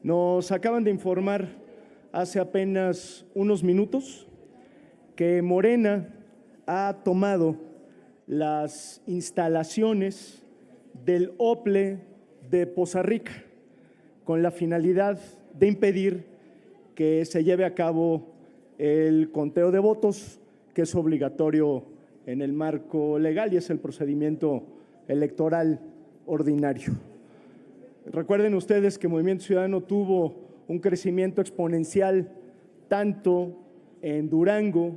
Nos acaban de informar hace apenas unos minutos que Morena ha tomado las instalaciones del OPLE de Poza Rica con la finalidad de impedir que se lleve a cabo el conteo de votos, que es obligatorio en el marco legal y es el procedimiento electoral ordinario. Recuerden ustedes que Movimiento Ciudadano tuvo un crecimiento exponencial tanto en Durango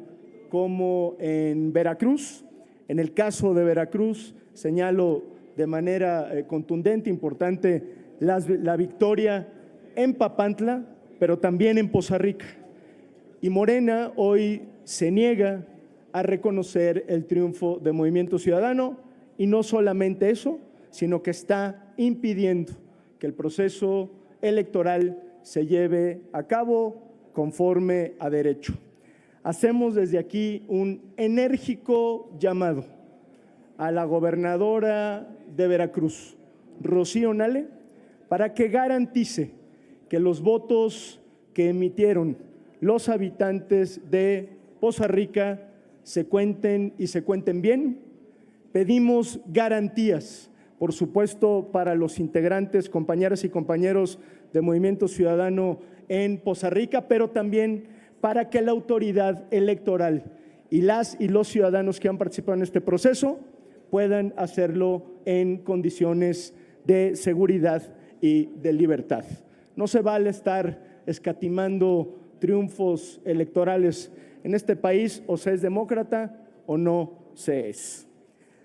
como en Veracruz. En el caso de Veracruz, señalo de manera contundente, importante, la victoria en Papantla, pero también en Poza Rica. Y Morena hoy se niega a reconocer el triunfo de Movimiento Ciudadano, y no solamente eso, sino que está impidiendo que el proceso electoral se lleve a cabo conforme a derecho. Hacemos desde aquí un enérgico llamado a la gobernadora de Veracruz, Rocío Nale, para que garantice que los votos que emitieron los habitantes de Poza Rica se cuenten y se cuenten bien. Pedimos garantías, por supuesto, para los integrantes, compañeras y compañeros de Movimiento Ciudadano en Poza Rica, pero también para que la autoridad electoral y las y los ciudadanos que han participado en este proceso puedan hacerlo en condiciones de seguridad y de libertad. No se vale estar escatimando triunfos electorales en este país, o se es demócrata o no se es.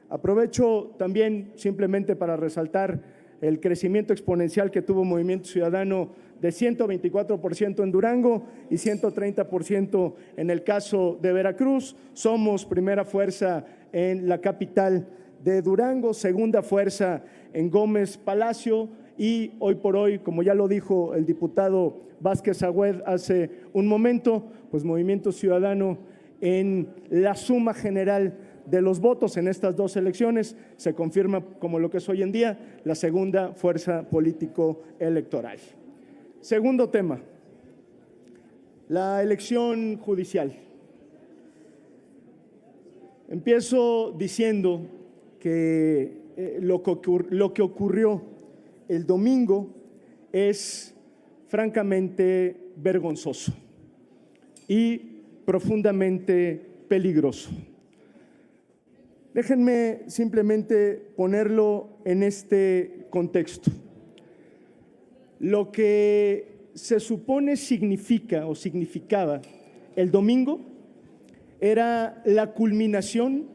Aprovecho también simplemente para resaltar el crecimiento exponencial que tuvo Movimiento Ciudadano de 124% en Durango y 130% en el caso de Veracruz. Somos primera fuerza en la capital de Durango, segunda fuerza en Gómez Palacio y hoy por hoy, como ya lo dijo el diputado Vázquez Agüed hace un momento, pues Movimiento Ciudadano en la suma general de los votos en estas dos elecciones se confirma como lo que es hoy en día la segunda fuerza político-electoral. Segundo tema, la elección judicial. Empiezo diciendo que lo que ocurrió el domingo es francamente vergonzoso y profundamente peligroso. Déjenme simplemente ponerlo en este contexto. Lo que se supone significa o significaba el domingo era la culminación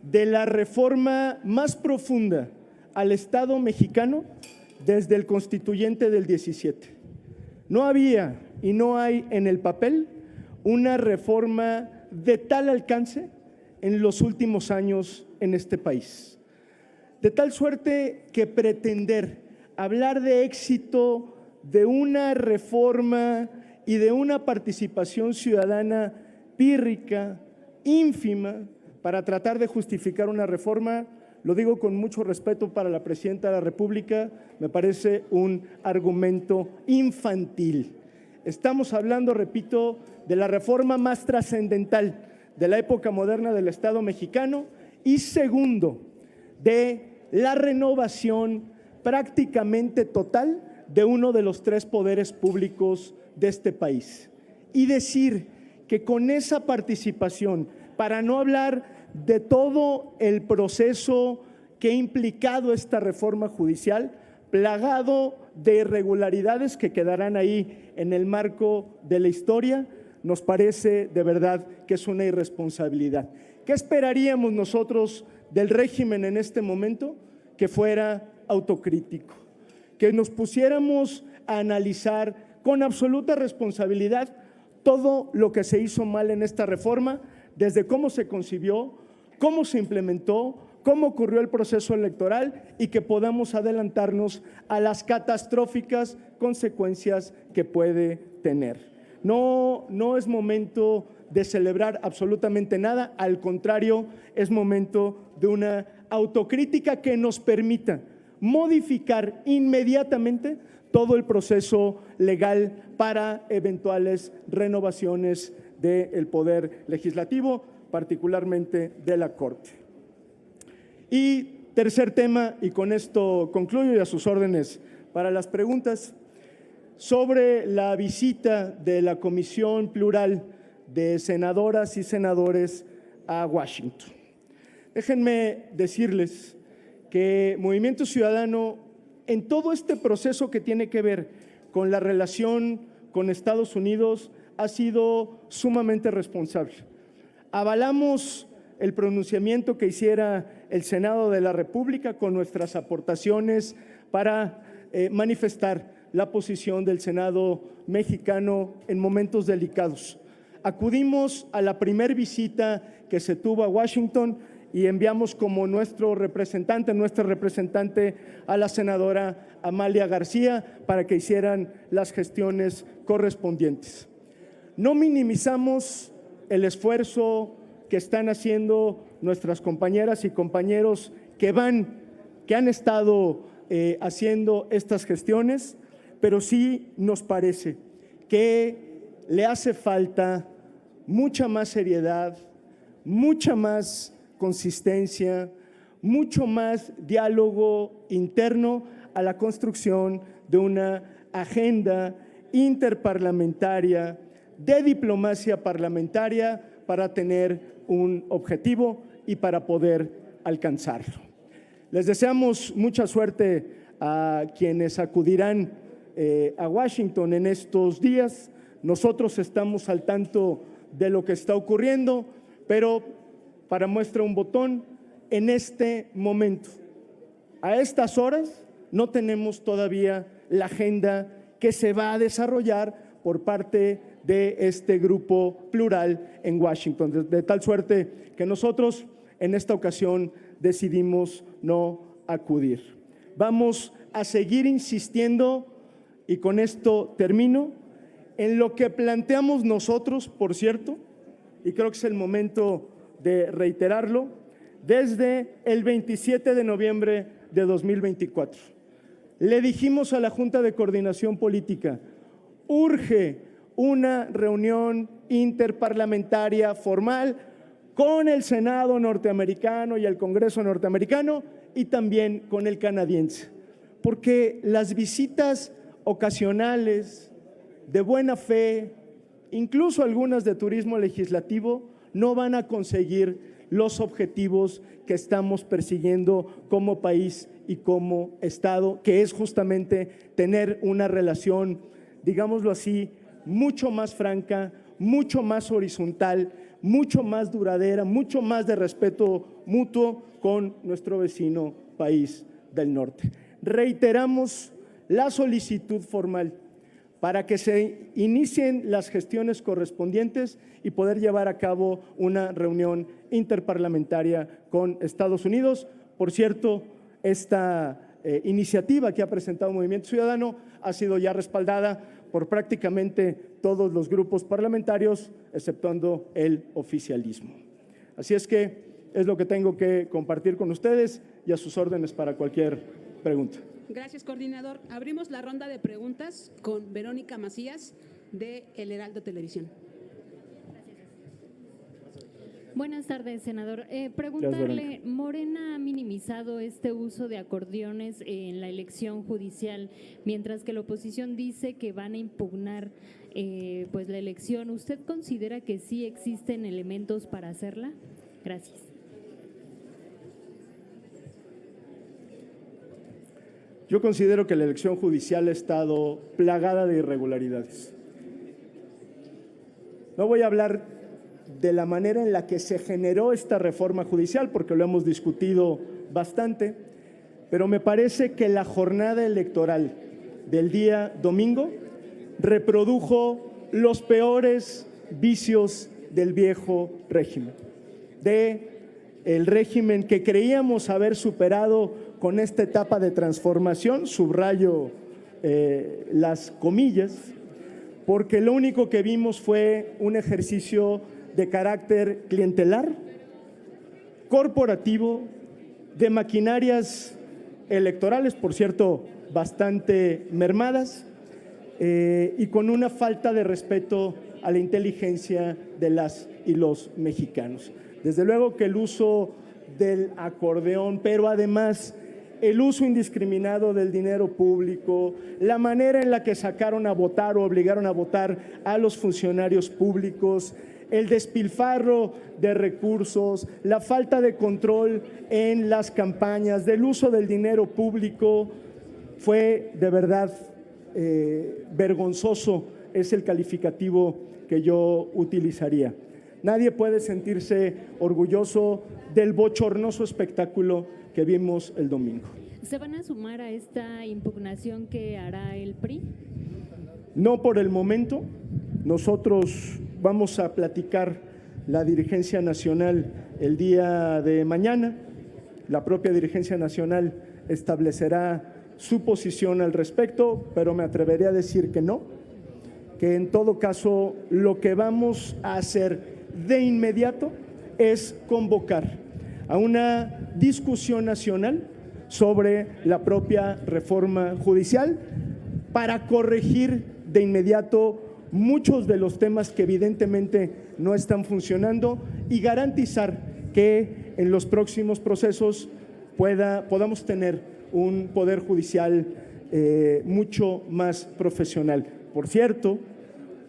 de la reforma más profunda al Estado mexicano desde el Constituyente del 17. No había y no hay en el papel una reforma de tal alcance en los últimos años en este país. De tal suerte que pretender hablar de éxito de una reforma y de una participación ciudadana pírrica, ínfima, para tratar de justificar una reforma, lo digo con mucho respeto para la Presidenta de la República, me parece un argumento infantil. Estamos hablando, repito, de la reforma más trascendental de la época moderna del Estado mexicano y segundo, de la renovación prácticamente total de uno de los tres poderes públicos de este país. Y decir que con esa participación, para no hablar de todo el proceso que ha implicado esta reforma judicial, plagado de irregularidades que quedarán ahí en el marco de la historia, nos parece de verdad que es una irresponsabilidad. ¿Qué esperaríamos nosotros del régimen en este momento? Que fuera autocrítico, que nos pusiéramos a analizar con absoluta responsabilidad todo lo que se hizo mal en esta reforma, desde cómo se concibió, cómo se implementó, cómo ocurrió el proceso electoral y que podamos adelantarnos a las catastróficas consecuencias que puede tener. No es momento de celebrar absolutamente nada, al contrario, es momento de una autocrítica que nos permita modificar inmediatamente todo el proceso legal para eventuales renovaciones del Poder Legislativo, particularmente de la Corte. Y tercer tema, y con esto concluyo y a sus órdenes para las preguntas, sobre la visita de la Comisión Plural de Senadoras y Senadores a Washington. Déjenme decirles que Movimiento Ciudadano, en todo este proceso que tiene que ver con la relación con Estados Unidos, ha sido sumamente responsable. Avalamos el pronunciamiento que hiciera el Senado de la República con nuestras aportaciones para manifestar la posición del Senado mexicano en momentos delicados. Acudimos a la primera visita que se tuvo a Washington y enviamos como nuestra representante a la senadora Amalia García para que hicieran las gestiones correspondientes. No minimizamos el esfuerzo que están haciendo nuestras compañeras y compañeros que han estado haciendo estas gestiones, pero sí nos parece que le hace falta mucha más seriedad, mucha más consistencia, mucho más diálogo interno a la construcción de una agenda interparlamentaria de diplomacia parlamentaria para tener un objetivo y para poder alcanzarlo. Les deseamos mucha suerte a quienes acudirán a Washington en estos días. Nosotros estamos al tanto de lo que está ocurriendo, pero para muestra un botón, en este momento, a estas horas, no tenemos todavía la agenda que se va a desarrollar por parte de este grupo plural en Washington, de tal suerte que nosotros en esta ocasión decidimos no acudir. Vamos a seguir insistiendo, y con esto termino, en lo que planteamos nosotros, por cierto, y creo que es el momento de reiterarlo, desde el 27 de noviembre de 2024. Le dijimos a la Junta de Coordinación Política, urge una reunión interparlamentaria formal con el Senado norteamericano y el Congreso norteamericano y también con el canadiense, porque las visitas ocasionales de buena fe, incluso algunas de turismo legislativo, no van a conseguir los objetivos que estamos persiguiendo como país y como Estado, que es justamente tener una relación, digámoslo así, mucho más franca, mucho más horizontal, mucho más duradera, mucho más de respeto mutuo con nuestro vecino país del norte. Reiteramos la solicitud formal para que se inicien las gestiones correspondientes y poder llevar a cabo una reunión interparlamentaria con Estados Unidos. Por cierto, esta iniciativa que ha presentado Movimiento Ciudadano ha sido ya respaldada por prácticamente todos los grupos parlamentarios, exceptuando el oficialismo. Así es que es lo que tengo que compartir con ustedes y a sus órdenes para cualquier pregunta. Gracias, coordinador. Abrimos la ronda de preguntas con Verónica Macías, de El Heraldo Televisión. Buenas tardes, senador. Preguntarle, ¿Morena ha minimizado este uso de acordeones en la elección judicial, mientras que la oposición dice que van a impugnar pues la elección? ¿Usted considera que sí existen elementos para hacerla? Gracias. Yo considero que la elección judicial ha estado plagada de irregularidades. No voy a hablar de la manera en la que se generó esta reforma judicial, porque lo hemos discutido bastante, pero me parece que la jornada electoral del día domingo reprodujo los peores vicios del viejo régimen, del régimen que creíamos haber superado con esta etapa de transformación, subrayo las comillas, porque lo único que vimos fue un ejercicio de carácter clientelar, corporativo, de maquinarias electorales. Por cierto, bastante mermadas y con una falta de respeto a la inteligencia de las y los mexicanos. Desde luego que el uso del acordeón, pero además el uso indiscriminado del dinero público, la manera en la que sacaron a votar o obligaron a votar a los funcionarios públicos, el despilfarro de recursos, la falta de control en las campañas, del uso del dinero público, fue de verdad vergonzoso, es el calificativo que yo utilizaría. Nadie puede sentirse orgulloso del bochornoso espectáculo que vimos el domingo. ¿Se van a sumar a esta impugnación que hará el PRI? No por el momento. Nosotros vamos a platicar la dirigencia nacional el día de mañana. La propia dirigencia nacional establecerá su posición al respecto, pero me atreveré a decir que no, que en todo caso lo que vamos a hacer de inmediato es convocar a una discusión nacional sobre la propia reforma judicial para corregir de inmediato muchos de los temas que evidentemente no están funcionando y garantizar que en los próximos procesos podamos tener un poder judicial mucho más profesional. Por cierto,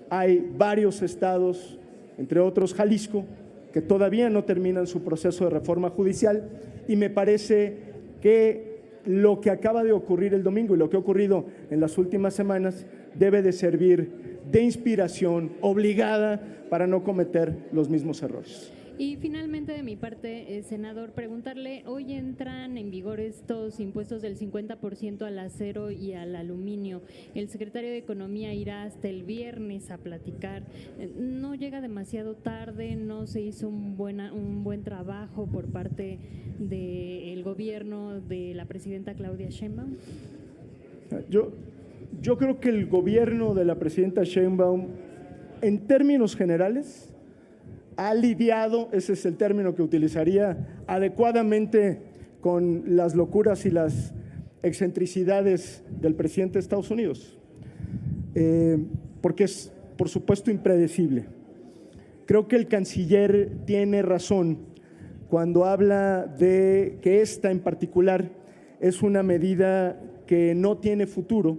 hay varios estados, entre otros Jalisco, que todavía no terminan su proceso de reforma judicial y me parece que lo que acaba de ocurrir el domingo y lo que ha ocurrido en las últimas semanas debe de servir de inspiración obligada para no cometer los mismos errores. Y finalmente, de mi parte, senador, preguntarle, hoy entran en vigor estos impuestos del 50% al acero y al aluminio. El secretario de Economía irá hasta el viernes a platicar. ¿No llega demasiado tarde? ¿No se hizo un buen trabajo por parte del gobierno de la presidenta Claudia Sheinbaum? Yo creo que el gobierno de la presidenta Sheinbaum, en términos generales, ha lidiado, ese es el término que utilizaría, adecuadamente con las locuras y las excentricidades del presidente de Estados Unidos, porque es, por supuesto, impredecible. Creo que el canciller tiene razón cuando habla de que esta en particular es una medida que no tiene futuro,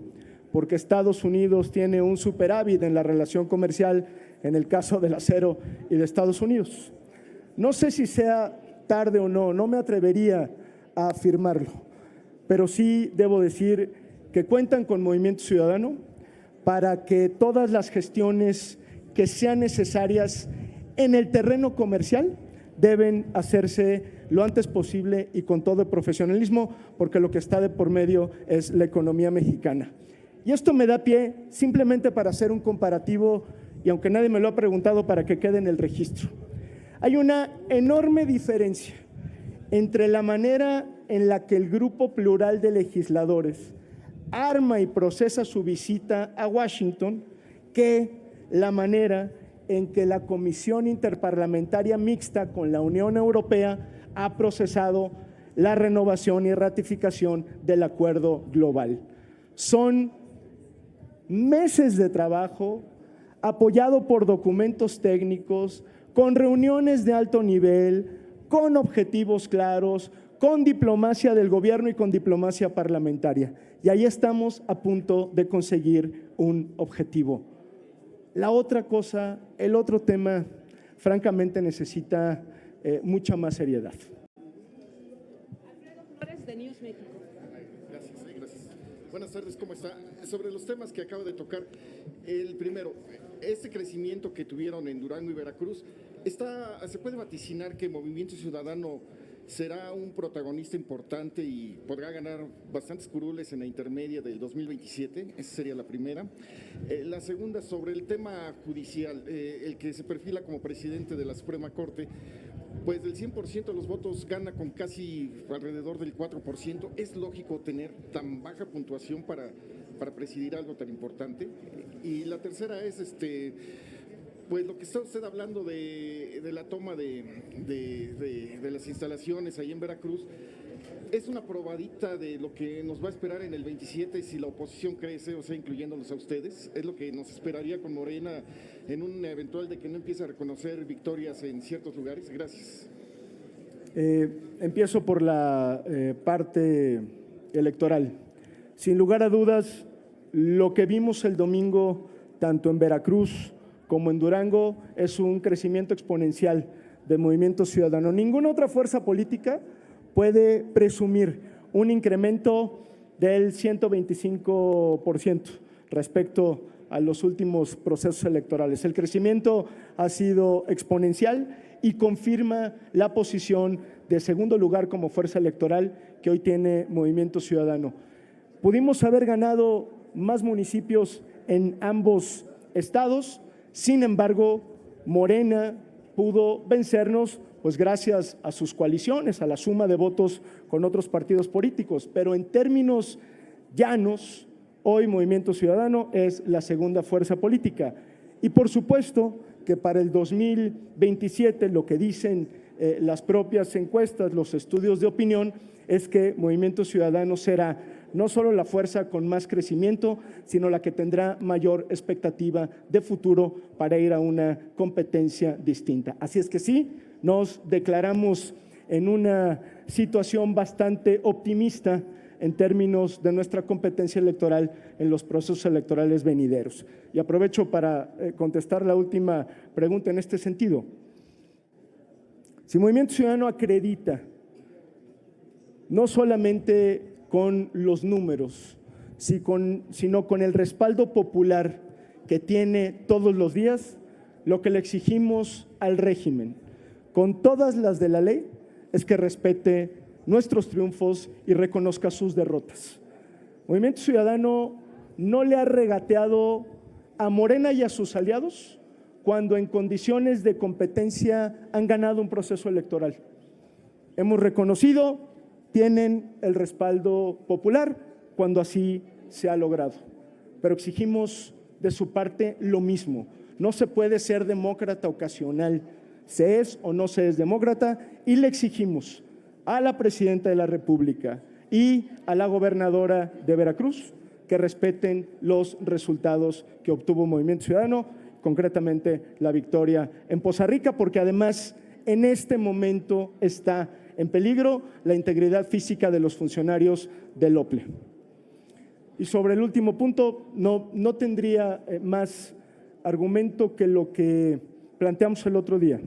porque Estados Unidos tiene un superávit en la relación comercial en el caso del acero y de Estados Unidos. No sé si sea tarde o no, no me atrevería a afirmarlo, pero sí debo decir que cuentan con Movimiento Ciudadano para que todas las gestiones que sean necesarias en el terreno comercial deben hacerse lo antes posible y con todo el profesionalismo, porque lo que está de por medio es la economía mexicana. Y esto me da pie simplemente para hacer un comparativo, y aunque nadie me lo ha preguntado, para que quede en el registro. Hay una enorme diferencia entre la manera en la que el grupo plural de legisladores arma y procesa su visita a Washington que la manera en que la Comisión Interparlamentaria Mixta con la Unión Europea ha procesado la renovación y ratificación del acuerdo global. Son meses de trabajo apoyado por documentos técnicos, con reuniones de alto nivel, con objetivos claros, con diplomacia del gobierno y con diplomacia parlamentaria. Y ahí estamos a punto de conseguir un objetivo. La otra cosa, el otro tema, francamente necesita mucha más seriedad. Alfredo Flores, de News México. Gracias. Buenas tardes, ¿cómo está? Sobre los temas que acabo de tocar, el primero, este crecimiento que tuvieron en Durango y Veracruz, ¿se puede vaticinar que Movimiento Ciudadano será un protagonista importante y podrá ganar bastantes curules en la intermedia del 2027? Esa sería la primera. La segunda, sobre el tema judicial, el que se perfila como presidente de la Suprema Corte, pues del 100% de los votos gana con casi alrededor del 4%. ¿Es lógico tener tan baja puntuación para presidir algo tan importante? Y la tercera es, pues lo que está usted hablando de la toma de las instalaciones ahí en Veracruz, es una probadita de lo que nos va a esperar en el 27 si la oposición crece, o sea, incluyéndolos a ustedes. Es lo que nos esperaría con Morena en un eventual de que no empiece a reconocer victorias en ciertos lugares. Gracias. Empiezo por la parte electoral. Sin lugar a dudas, lo que vimos el domingo, tanto en Veracruz como en Durango, es un crecimiento exponencial del Movimiento Ciudadano. Ninguna otra fuerza política puede presumir un incremento del 125% respecto a los últimos procesos electorales. El crecimiento ha sido exponencial y confirma la posición de segundo lugar como fuerza electoral que hoy tiene Movimiento Ciudadano. Pudimos haber ganado más municipios en ambos estados, sin embargo, Morena pudo vencernos pues gracias a sus coaliciones, a la suma de votos con otros partidos políticos, pero en términos llanos, hoy Movimiento Ciudadano es la segunda fuerza política. Y por supuesto que para el 2027 lo que dicen las propias encuestas, los estudios de opinión, es que Movimiento Ciudadano será no solo la fuerza con más crecimiento, sino la que tendrá mayor expectativa de futuro para ir a una competencia distinta. Así es que sí, nos declaramos en una situación bastante optimista en términos de nuestra competencia electoral en los procesos electorales venideros. Y aprovecho para contestar la última pregunta en este sentido. Si Movimiento Ciudadano acredita no solamente con los números, sino con el respaldo popular que tiene todos los días, lo que le exigimos al régimen, con todas las de la ley, es que respete nuestros triunfos y reconozca sus derrotas. Movimiento Ciudadano no le ha regateado a Morena y a sus aliados cuando en condiciones de competencia han ganado un proceso electoral. Hemos reconocido, tienen el respaldo popular cuando así se ha logrado, pero exigimos de su parte lo mismo. No se puede ser demócrata ocasional, se es o no se es demócrata, y le exigimos a la presidenta de la República y a la gobernadora de Veracruz que respeten los resultados que obtuvo Movimiento Ciudadano, concretamente la victoria en Poza Rica, porque además en este momento está en peligro la integridad física de los funcionarios del OPLE. Y sobre el último punto, no tendría más argumento que lo que planteamos el otro día.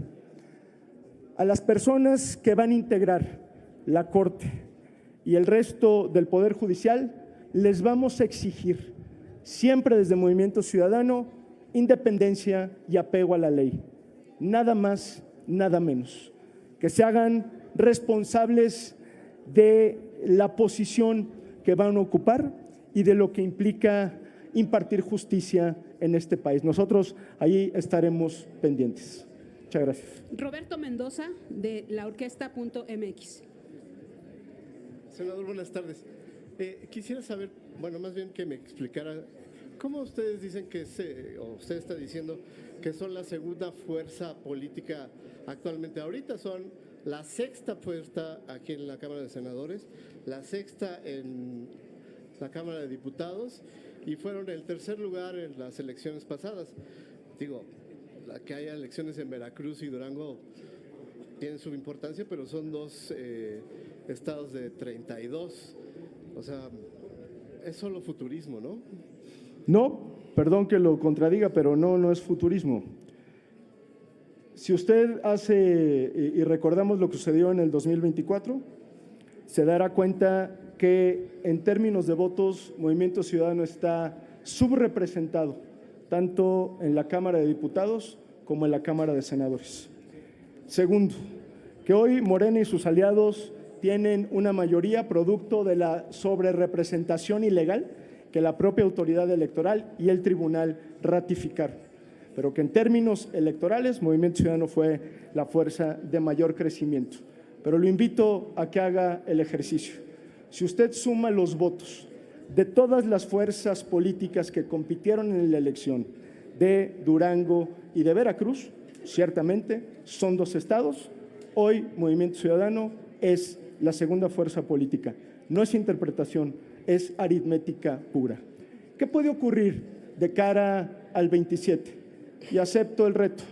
A las personas que van a integrar la Corte y el resto del Poder Judicial, les vamos a exigir, siempre desde Movimiento Ciudadano, independencia y apego a la ley. Nada más, nada menos. Que se hagan responsables de la posición que van a ocupar y de lo que implica impartir justicia en este país. Nosotros ahí estaremos pendientes. Muchas gracias. Roberto Mendoza, de la Orquesta.mx. Senador, buenas tardes. Quisiera saber, bueno, más bien que me explicara, ¿cómo ustedes dicen que o usted está diciendo que son la segunda fuerza política actualmente? Ahorita son la sexta fuerza aquí en la Cámara de Senadores, la sexta en la Cámara de Diputados y fueron el tercer lugar en las elecciones pasadas. Digo, la que haya elecciones en Veracruz y Durango tienen su importancia, pero son dos estados de 32. O sea, es solo futurismo, ¿no? No, perdón que lo contradiga, pero no es futurismo. Si usted hace y recordamos lo que sucedió en el 2024, se dará cuenta que en términos de votos, Movimiento Ciudadano está subrepresentado, tanto en la Cámara de Diputados como en la Cámara de Senadores. Segundo, que hoy Morena y sus aliados tienen una mayoría producto de la sobrerepresentación ilegal que la propia autoridad electoral y el tribunal ratificaron, pero que en términos electorales Movimiento Ciudadano fue la fuerza de mayor crecimiento. Pero lo invito a que haga el ejercicio. Si usted suma los votos de todas las fuerzas políticas que compitieron en la elección de Durango y de Veracruz, ciertamente son dos estados. Hoy Movimiento Ciudadano es la segunda fuerza política. No es interpretación, es aritmética pura. ¿Qué puede ocurrir de cara al 27? Y acepto el reto.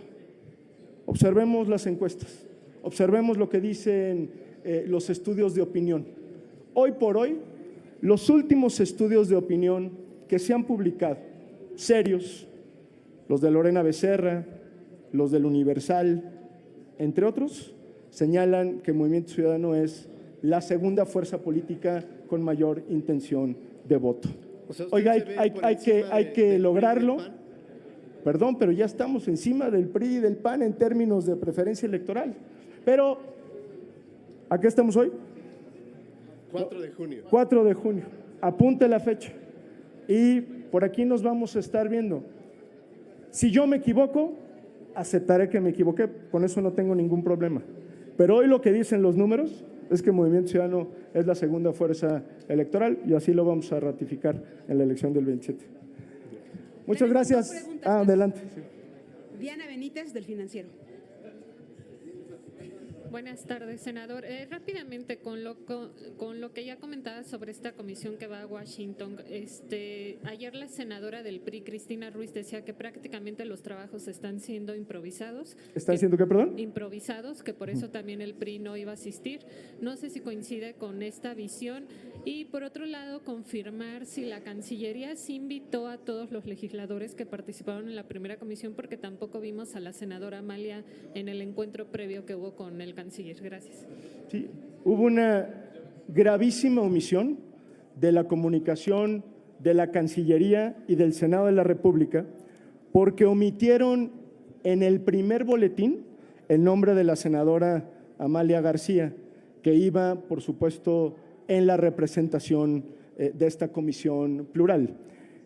Observemos las encuestas, observemos lo que dicen los estudios de opinión. Hoy por hoy, los últimos estudios de opinión que se han publicado, serios, los de Lorena Becerra, los del Universal, entre otros, señalan que Movimiento Ciudadano es la segunda fuerza política con mayor intención de voto. O sea, Oiga, ¿usted se ve por hay encima que del lograrlo. PRI y del PAN? Perdón, pero ya estamos encima del PRI y del PAN en términos de preferencia electoral. Pero, ¿a qué estamos hoy? 4 de junio. 4 de junio. Apunte la fecha. Y por aquí nos vamos a estar viendo. Si yo me equivoco, aceptaré que me equivoqué. Con eso no tengo ningún problema. Pero hoy lo que dicen los números es que Movimiento Ciudadano es la segunda fuerza electoral y así lo vamos a ratificar en la elección del 27. Muchas Tenemos gracias. dos preguntas más. Adelante. Diana Benítez, del Financiero. Buenas tardes, senador. Rápidamente, con lo que ya comentaba sobre esta comisión que va a Washington, ayer la senadora del PRI, Cristina Ruiz, decía que prácticamente los trabajos están siendo improvisados. ¿Están siendo qué, perdón? Improvisados, que por eso también el PRI no iba a asistir. No sé si coincide con esta visión. Y por otro lado, confirmar si la Cancillería sí invitó a todos los legisladores que participaron en la primera comisión, porque tampoco vimos a la senadora Amalia en el encuentro previo que hubo con el canciller. Gracias. Sí, hubo una gravísima omisión de la comunicación de la Cancillería y del Senado de la República, porque omitieron en el primer boletín el nombre de la senadora Amalia García, que iba, por supuesto, en la representación de esta comisión plural.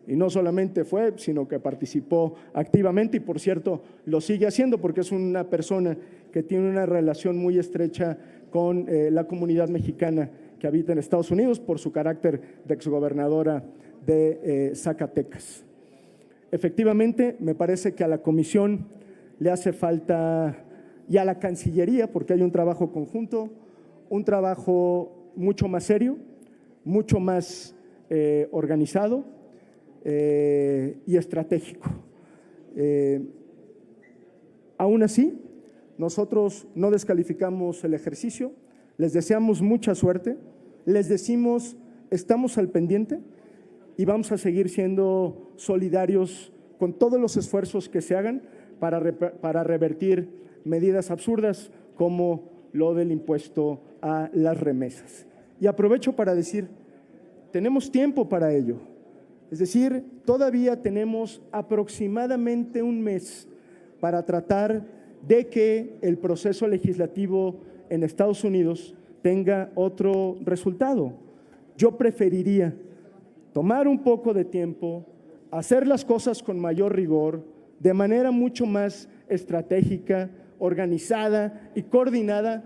Y no solamente fue, sino que participó activamente y, por cierto, lo sigue haciendo porque es una persona que tiene una relación muy estrecha con la comunidad mexicana que habita en Estados Unidos por su carácter de exgobernadora de Zacatecas. Efectivamente, me parece que a la comisión le hace falta, y a la Cancillería, porque hay un trabajo conjunto, un trabajo mucho más serio, mucho más organizado y estratégico. Aún así, nosotros no descalificamos el ejercicio, les deseamos mucha suerte, les decimos, estamos al pendiente y vamos a seguir siendo solidarios con todos los esfuerzos que se hagan para revertir medidas absurdas como lo del impuesto a las remesas. Y aprovecho para decir, tenemos tiempo para ello. Es decir, todavía tenemos aproximadamente un mes para tratar de que el proceso legislativo en Estados Unidos tenga otro resultado. Yo preferiría tomar un poco de tiempo, hacer las cosas con mayor rigor, de manera mucho más estratégica, organizada y coordinada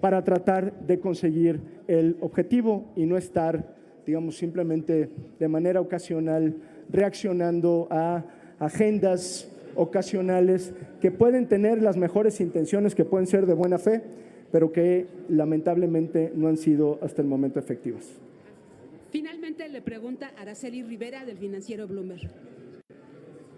para tratar de conseguir el objetivo y no estar, digamos, simplemente de manera ocasional reaccionando a agendas ocasionales que pueden tener las mejores intenciones, que pueden ser de buena fe, pero que lamentablemente no han sido hasta el momento efectivas. Finalmente le pregunta Araceli Rivera, del Financiero Bloomberg.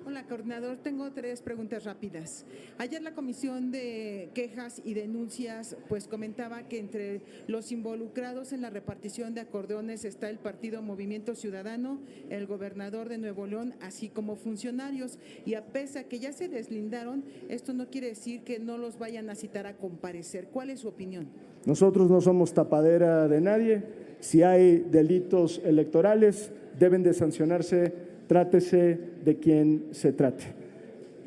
Hola, coordinador. Tengo 3 preguntas rápidas. Ayer la Comisión de Quejas y Denuncias pues comentaba que entre los involucrados en la repartición de acordeones está el partido Movimiento Ciudadano, el gobernador de Nuevo León, así como funcionarios. Y a pesar que ya se deslindaron, esto no quiere decir que no los vayan a citar a comparecer. ¿Cuál es su opinión? Nosotros no somos tapadera de nadie. Si hay delitos electorales, deben de sancionarse, trátese de quien se trate.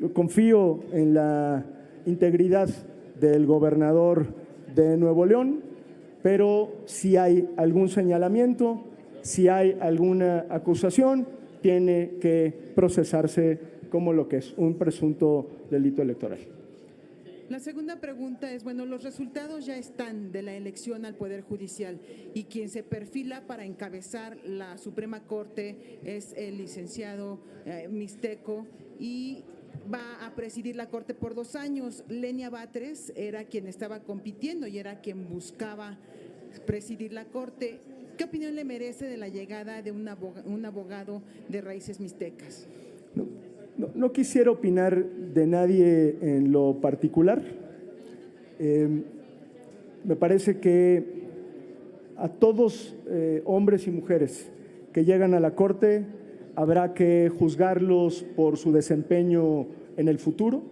Yo confío en la integridad del gobernador de Nuevo León, pero si hay algún señalamiento, si hay alguna acusación, tiene que procesarse como lo que es un presunto delito electoral. La segunda pregunta es, bueno, los resultados ya están de la elección al Poder Judicial y quien se perfila para encabezar la Suprema Corte es el licenciado Mixteco y va a presidir la Corte por 2 años. Lenia Batres era quien estaba compitiendo y era quien buscaba presidir la Corte. ¿Qué opinión le merece de la llegada de un abogado de raíces mixtecas? No quisiera opinar de nadie en lo particular. Me parece que a todos, hombres y mujeres que llegan a la Corte, habrá que juzgarlos por su desempeño en el futuro.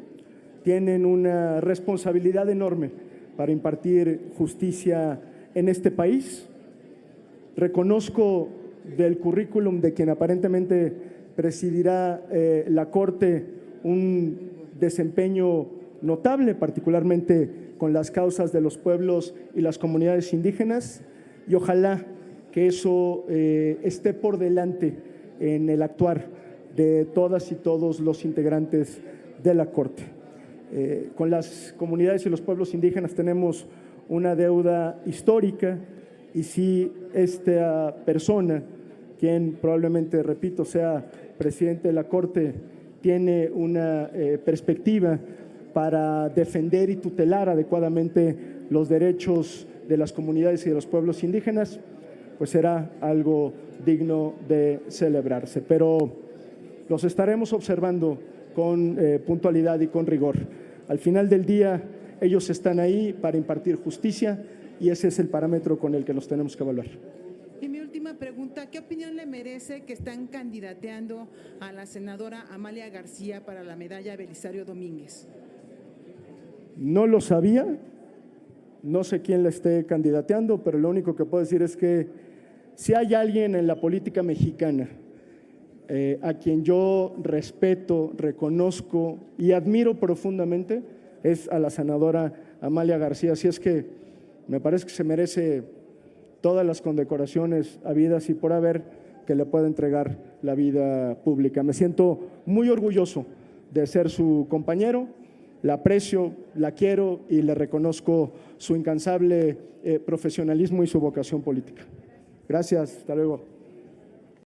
Tienen una responsabilidad enorme para impartir justicia en este país. Reconozco del currículum de quien aparentemente presidirá la Corte un desempeño notable, particularmente con las causas de los pueblos y las comunidades indígenas, y ojalá que eso esté por delante en el actuar de todas y todos los integrantes de la Corte. Con las comunidades y los pueblos indígenas tenemos una deuda histórica, y si esta persona, quien probablemente, repito, sea presidente de la Corte, tiene una perspectiva para defender y tutelar adecuadamente los derechos de las comunidades y de los pueblos indígenas, pues será algo digno de celebrarse. Pero los estaremos observando con puntualidad y con rigor. Al final del día, ellos están ahí para impartir justicia y ese es el parámetro con el que los tenemos que evaluar. Y mi última pregunta, ¿qué opinión le merece que están candidateando a la senadora Amalia García para la medalla Belisario Domínguez? No lo sabía, no sé quién la esté candidateando, pero lo único que puedo decir es que si hay alguien en la política mexicana a quien yo respeto, reconozco y admiro profundamente, es a la senadora Amalia García. Así es que me parece que se merece todas las condecoraciones habidas y por haber que le pueda entregar la vida pública. Me siento muy orgulloso de ser su compañero, la aprecio, la quiero y le reconozco su incansable profesionalismo y su vocación política. Gracias, hasta luego.